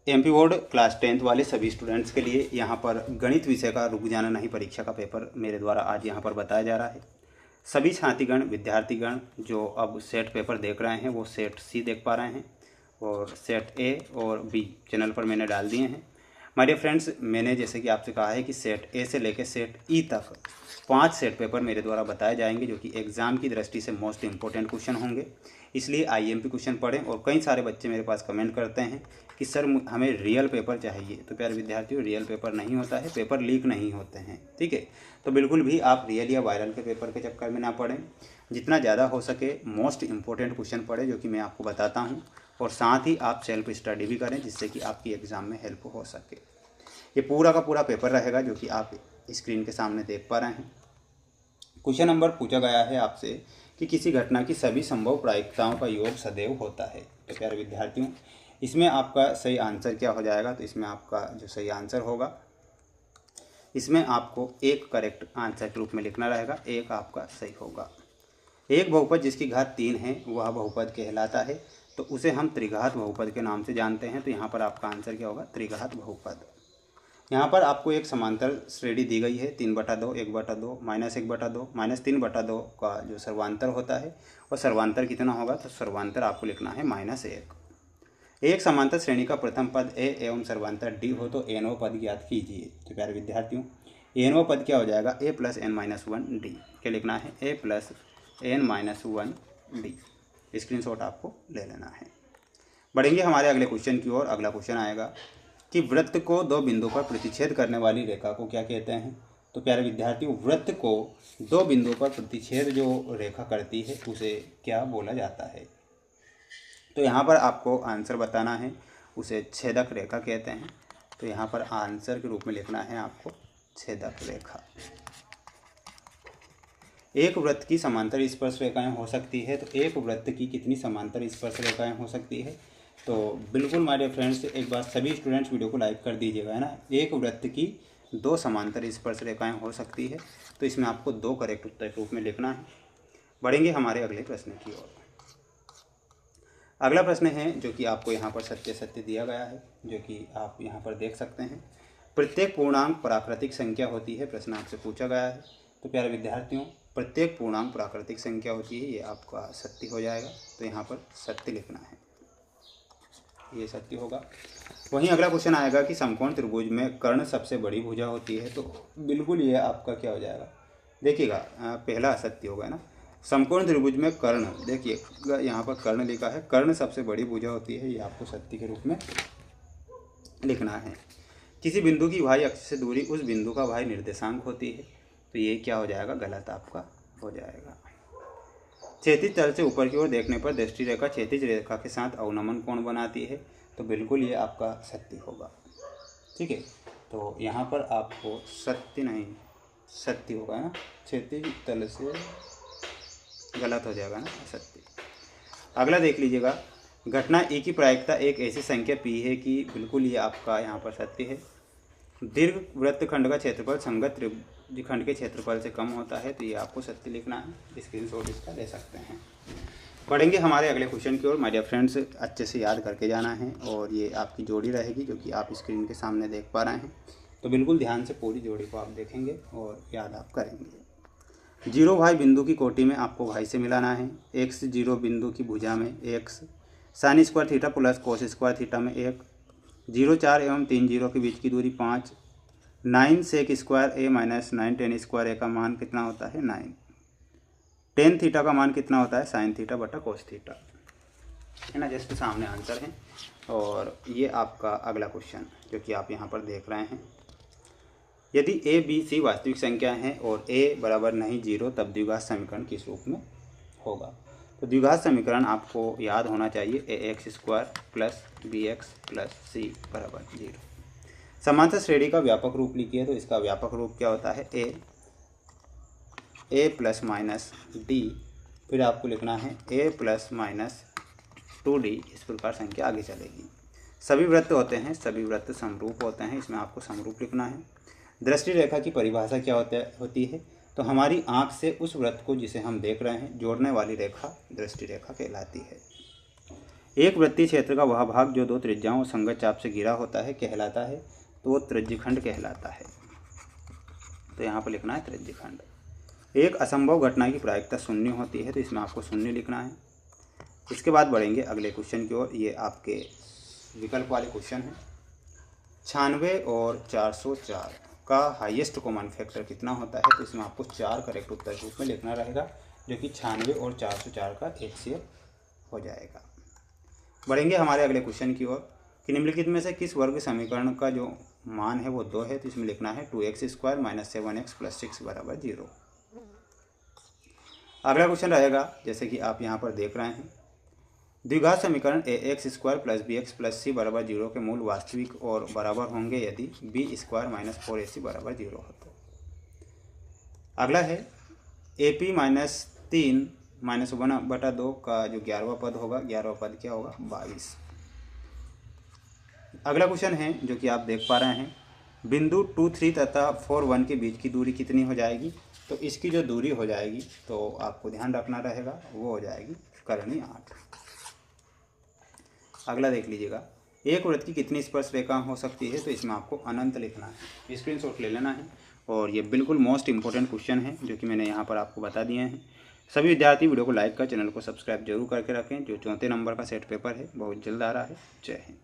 MP board class 10th वाले सभी students के लिए यहाँ पर गणित विषय का रुक जाना नहीं परीक्षा का पेपर मेरे द्वारा आज यहाँ पर बताया जा रहा है। सभी छात्रीगण विद्यार्थीगण जो अब सेट पेपर देख रहे हैं वो सेट सी देख पा रहे हैं और सेट ए और बी चैनल पर मैंने डाल दिए हैं। माय डियर फ्रेंड्स, मैंने जैसे कि आपसे कहा है कि सेट ए से लेकर सेट ई तक 5 सेट पेपर मेरे द्वारा बताए जाएंगे जो कि एग्ज़ाम की दृष्टि से मोस्ट इंपॉर्टेंट क्वेश्चन होंगे। इसलिए आईएमपी क्वेश्चन पढ़ें। और कई सारे बच्चे मेरे पास कमेंट करते हैं कि सर हमें रियल पेपर चाहिए। तो प्यारे विद्यार्थियों, रियल पेपर नहीं होता है, पेपर लीक नहीं होते हैं, ठीक है। तो बिल्कुल भी आप रियल या वायरल के पेपर के चक्कर में ना पड़ें। जितना ज़्यादा हो सके मोस्ट इंपॉर्टेंट क्वेश्चन पढ़ें जो कि मैं आपको बताता हूँ, और साथ ही आप सेल्फ स्टडी भी करें जिससे कि आपकी एग्ज़ाम में हेल्प हो सके। ये पूरा का पूरा पेपर रहेगा जो कि आप स्क्रीन के सामने देख पा रहे हैं। क्वेश्चन नंबर पूछा गया है आपसे कि किसी घटना की सभी संभव प्रायिकताओं का योग सदैव होता है। तो प्यारे विद्यार्थियों, इसमें आपका सही आंसर क्या हो जाएगा? तो इसमें आपका जो सही आंसर होगा, इसमें आपको एक करेक्ट आंसर के रूप में लिखना रहेगा, एक आपका सही होगा। एक बहुपद जिसकी घात 3 है वह बहुपद कहलाता है। तो उसे हम त्रिघात बहुपद के नाम से जानते हैं। तो यहाँ पर आपका आंसर क्या होगा? त्रिघात बहुपद। यहाँ पर आपको एक समांतर श्रेणी दी गई है 3/2, 1/2, -1/2, -3/2 का जो सर्वांतर होता है और सर्वांतर कितना होगा? तो सर्वांतर आपको लिखना है -1। एक समांतर श्रेणी का प्रथम पद ए एवं सर्वांतर डी हो तो एनवं पद ज्ञात कीजिए। तो प्यारे विद्यार्थियों, एनवं पद क्या हो जाएगा? a + n - 1 d। क्या लिखना है? a + n - 1 d। स्क्रीनशॉट आपको ले लेना है। बढ़ेंगे हमारे अगले क्वेश्चन की ओर। अगला क्वेश्चन आएगा कि वृत्त को 2 बिंदु पर प्रतिच्छेद करने वाली रेखा को क्या कहते हैं? तो प्यारे विद्यार्थियों, वृत्त को 2 बिंदु पर प्रतिच्छेद जो रेखा करती है उसे क्या बोला जाता है? तो यहाँ पर आपको आंसर बताना है, उसे छेदक रेखा कहते हैं। तो यहाँ पर आंसर के रूप में लिखना है आपको छेदक रेखा। एक वृत्त की समांतर स्पर्श रेखाएं हो सकती है। तो एक वृत्त की कितनी समांतर स्पर्श रेखाएं हो सकती है? तो बिल्कुल माय डियर फ्रेंड्स, एक बार सभी स्टूडेंट्स वीडियो को लाइक कर दीजिएगा, है ना। एक वृत्त की 2 समांतर स्पर्श रेखाएं हो सकती है। तो इसमें आपको 2 करेक्ट उत्तर के रूप में लिखना है। बढ़ेंगे हमारे अगले प्रश्न की ओर। अगला प्रश्न है जो कि आपको यहाँ पर सत्य सत्य दिया गया है, जो कि आप यहाँ पर देख सकते हैं। प्रत्येक पूर्णांक प्राकृतिक संख्या होती है, प्रश्न आपसे पूछा गया है। तो प्यारे विद्यार्थियों, प्रत्येक पूर्णांक प्राकृतिक संख्या होती है, ये आपका सत्य हो जाएगा। तो यहाँ पर सत्य लिखना है, ये सत्य होगा। वहीं अगला क्वेश्चन आएगा कि समकोण त्रिभुज में कर्ण सबसे बड़ी भुजा होती है। तो बिल्कुल ये आपका क्या हो जाएगा? देखिएगा, पहला सत्य होगा ना। समकोण त्रिभुज में कर्ण, देखिए यहाँ पर कर्ण लिखा है, कर्ण सबसे बड़ी भुजा होती है, ये आपको सत्य के रूप में लिखना है। किसी बिंदु की y अक्ष से दूरी उस बिंदु का y निर्देशांक होती है। तो ये क्या हो जाएगा? गलत आपका हो जाएगा। क्षैतिज तल से ऊपर की ओर देखने पर दृष्टि रेखा क्षैतिज रेखा के साथ अवनमन कोण बनाती है। तो बिल्कुल ये आपका सत्य होगा, ठीक है। तो यहाँ पर आपको सत्य नहीं, सत्य होगा ना, क्षैतिज तल से गलत हो जाएगा ना, सत्य। अगला देख लीजिएगा, घटना ए की प्रायिकता एक ऐसी संख्या पी है कि बिल्कुल ये आपका यहाँ पर सत्य है। दीर्घ वृत्तखंड का क्षेत्रफल संगत त्रिभुजखंड के क्षेत्रफल से कम होता है। तो ये आपको सत्य लिखना है, स्क्रीनशॉट इसका ले सकते हैं। बढ़ेंगे हमारे अगले क्वेश्चन की ओर। माय डियर फ्रेंड्स, अच्छे से याद करके जाना है और ये आपकी जोड़ी रहेगी जो कि आप स्क्रीन के सामने देख पा रहे हैं। तो बिल्कुल ध्यान से पूरी जोड़ी को आप देखेंगे और याद आप करेंगे। 0 y बिंदु की कोटि में आपको y से मिलाना है। x 0 बिंदु की भुजा में x sin square theta plus cos square theta में 1, 0 4 एवं 3 0 के बीच की दूरी 5, 9 sec square a - 9 tan square a का मान कितना होता है? 9। टेन थीटा का मान कितना होता है? साइन थीटा बटा कोस थीटा, है ना। जस्ट सामने आंसर है। और ये आपका अगला क्वेश्चन जो कि आप यहाँ पर देख रहे हैं, यदि a b c वास्तविक संख्या है और a बराबर नहीं 0 तब द्विघात समीकरण किस रूप में होगा? तो द्विघात समीकरण आपको याद होना चाहिए ax² plus bx plus c बराबर 0। समांतर श्रेणी का व्यापक रूप लिखिए। तो इसका व्यापक रूप क्या होता है? a ± d, फिर आपको लिखना है a ± 2d। इस प्रकार संख्या आगे चलेगी। सभी वृत्त होते हैं, सभी वृत्त समरूप होते हैं, इसमें आपको समरूप लिखना है। दृष्टि रेखा की परिभाषा क्या होती है? तो हमारी आँख से उस वृत्त को जिसे हम देख रहे हैं जोड़ने वाली रेखा दृष्टि रेखा कहलाती है। एक वृत्तीय क्षेत्र का वह भाग जो दो त्रिज्याओं और संगत चाप से घिरा होता है कहलाता है, तो वो त्रिज्यखंड कहलाता है। तो यहाँ पर लिखना है त्रिज्यखंड। एक असंभव घटना की प्रायिकता शून्य होती है, तो इसमें आपको शून्य लिखना है। इसके बाद बढ़ेंगे अगले क्वेश्चन की ओर। ये आपके विकल्प वाले क्वेश्चन हैं। 96 और 404 का हाईएस्ट कॉमन फैक्टर कितना होता है, तो इसमें आपको 4 करेक्ट उत्तर के रूप में लिखना रहेगा, जो कि 96 और 404 का HCF हो जाएगा। बढ़ेंगे हमारे अगले क्वेश्चन की ओर कि निम्नलिखित में से किस वर्ग समीकरण का जो मान है वो 2 है, तो इसमें लिखना है 2x² - 7x + 6 = 0। अगला क्वेश्चन रहेगा जैसे कि आप यहाँ पर देख रहे हैं, द्विघात समीकरण ax² + bx + c = 0 के मूल वास्तविक और बराबर होंगे यदि b² - 4ac = 0 हो तो। अगला है ap - 3 - 1/2 का जो 11वां पद होगा, 11वां पद क्या होगा, 22। अगला क्वेश्चन है जो कि आप देख पा रहे हैं, बिंदु 2, 3 तथा 4, 1 के बीच की दूरी कितनी हो जाएगी, तो इसकी जो दूरी हो जाएगी तो आपको ध्यान रखना रहेगा, वो हो जाएगी करनी 8। अगला देख लीजिएगा, एक वृत्त की कितनी स्पर्श रेखा हो सकती है, तो इसमें आपको अनंत लिखना है। स्क्रीनशॉट ले लेना है और ये बिल्कुल मोस्ट इंपॉर्टेंट क्वेश्चन है जो कि मैंने यहाँ पर आपको बता दिए हैं। सभी विद्यार्थी वीडियो को लाइक कर चैनल को सब्सक्राइब जरूर करके रखें। जो 4थे नंबर का सेट पेपर है बहुत जल्द आ रहा है। जय हिंद।